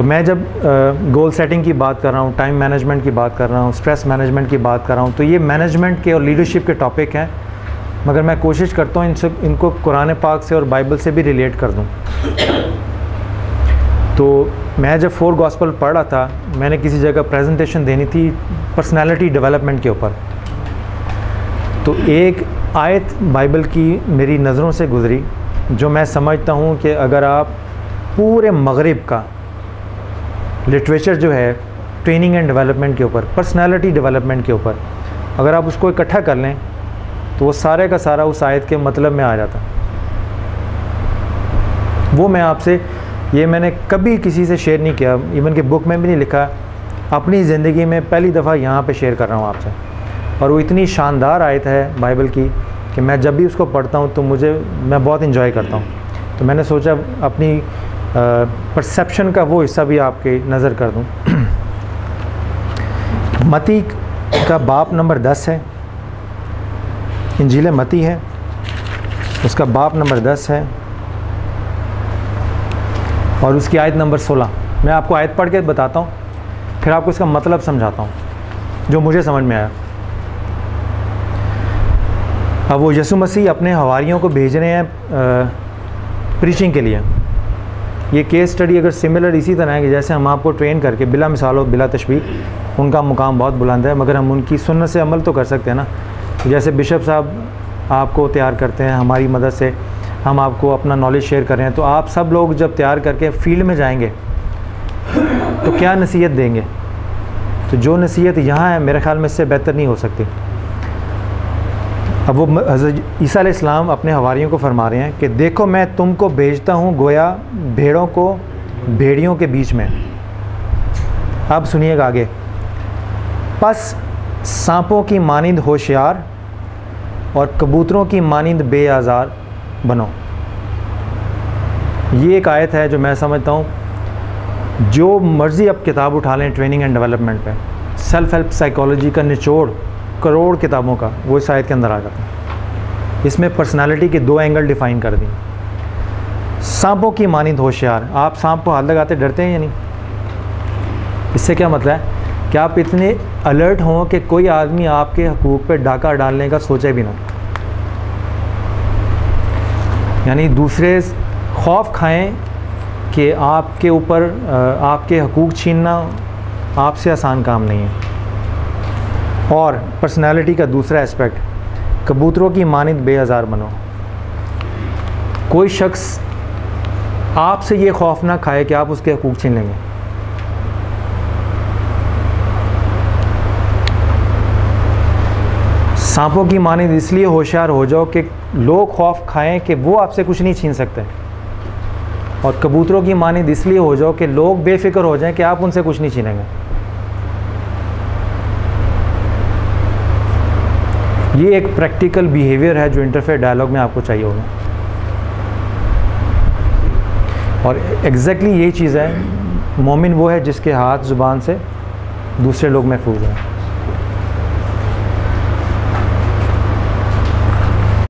तो मैं जब गोल सेटिंग की बात कर रहा हूँ, टाइम मैनेजमेंट की बात कर रहा हूँ, स्ट्रेस मैनेजमेंट की बात कर रहा हूँ, तो ये मैनेजमेंट के और लीडरशिप के टॉपिक हैं, मगर मैं कोशिश करता हूँ इनको कुरान पाक से और बाइबल से भी रिलेट कर दूँ। तो मैं जब 4 गॉस्पल पढ़ रहा था, मैंने किसी जगह प्रेजेंटेशन देनी थी पर्सनालिटी डेवलपमेंट के ऊपर, तो एक आयत बाइबल की मेरी नज़रों से गुज़री जो मैं समझता हूँ कि अगर आप पूरे मगरिब का लिटरेचर जो है ट्रेनिंग एंड डेवलपमेंट के ऊपर, पर्सनालिटी डेवलपमेंट के ऊपर, अगर आप उसको इकट्ठा कर लें तो वो सारे का सारा उस आयत के मतलब में आ जाता। वो मैं आपसे, ये मैंने कभी किसी से शेयर नहीं किया, इवन कि बुक में भी नहीं लिखा, अपनी ज़िंदगी में पहली दफ़ा यहाँ पे शेयर कर रहा हूँ आपसे। और वो इतनी शानदार आयत है बाइबल की कि मैं जब भी उसको पढ़ता हूँ तो मैं बहुत इन्जॉय करता हूँ। तो मैंने सोचा अपनी परसेप्शन का वो हिस्सा भी आपके नज़र कर दूँ। मती का बाब नंबर 10 है, इंजील मती है, उसका बाब नंबर 10 है और उसकी आयत नंबर 16। मैं आपको आयत पढ़ के बताता हूँ, फिर आपको इसका मतलब समझाता हूँ जो मुझे समझ में आया। अब वो यीशु मसीह अपने हवारियों को भेज रहे हैं प्रीचिंग के लिए। ये केस स्टडी अगर सिमिलर इसी तरह है कि जैसे हम आपको ट्रेन करके बिला मिसाल बिला तशबीह, उनका मुकाम बहुत बुलंद है, मगर हम उनकी सुन्नत से अमल तो कर सकते हैं ना। जैसे बिशप साहब आपको तैयार करते हैं, हमारी मदद से हम आपको अपना नॉलेज शेयर कर रहे हैं, तो आप सब लोग जब तैयार करके फील्ड में जाएंगे तो क्या नसीहत देंगे? तो जो नसीहत यहाँ है मेरे ख्याल में इससे बेहतर नहीं हो सकती। अब वो हज़रत ईसा अलैहिस्सलाम अपने हवारियों को फरमा रहे हैं कि देखो मैं तुमको भेजता हूँ गोया भेड़ों को भेड़ियों के बीच में। अब सुनिएगा आगे, बस सांपों की मानिंद होशियार और कबूतरों की मानिंद बेआज़ार बनो। ये एक आयत है जो मैं समझता हूँ जो मर्ज़ी अब किताब उठा लें ट्रेनिंग एंड डेवलपमेंट पे, सेल्फ हेल्प साइकोलॉजी का निचोड़ करोड़ किताबों का वो इस आयत के अंदर आ जाता है। इसमें पर्सनालिटी के 2 एंगल डिफ़ाइन कर दिए। सांपों की मानिंद होशियार, आप सांप को हाथ लगाते डरते हैं या नहीं? इससे क्या मतलब है कि आप इतने अलर्ट हों कि कोई आदमी आपके हकूक़ पे डाका डालने का सोचे भी ना, यानी दूसरे खौफ खाएं कि आपके ऊपर आपके हकूक़ छीनना आपसे आसान काम नहीं है। और पर्सनालिटी का दूसरा एस्पेक्ट, कबूतरों की मानिंद बेआज़ार बनो। कोई शख्स आपसे ये खौफ ना खाए कि आप उसके हकूक़ छीन लेंगे। सांपों की मानिंद इसलिए होशियार हो जाओ कि लोग खौफ खाएं कि वो आपसे कुछ नहीं छीन सकते, और कबूतरों की मानिंद इसलिए हो जाओ कि लोग बेफिक्र हो जाएं कि आप उनसे कुछ नहीं छीनेंगे। ये एक प्रैक्टिकल बिहेवियर है जो इंटरफेयर डायलॉग में आपको चाहिए होगा, और एग्जैक्टली यही चीज़ है। मोमिन वो है जिसके हाथ ज़ुबान से दूसरे लोग महफूज हैं।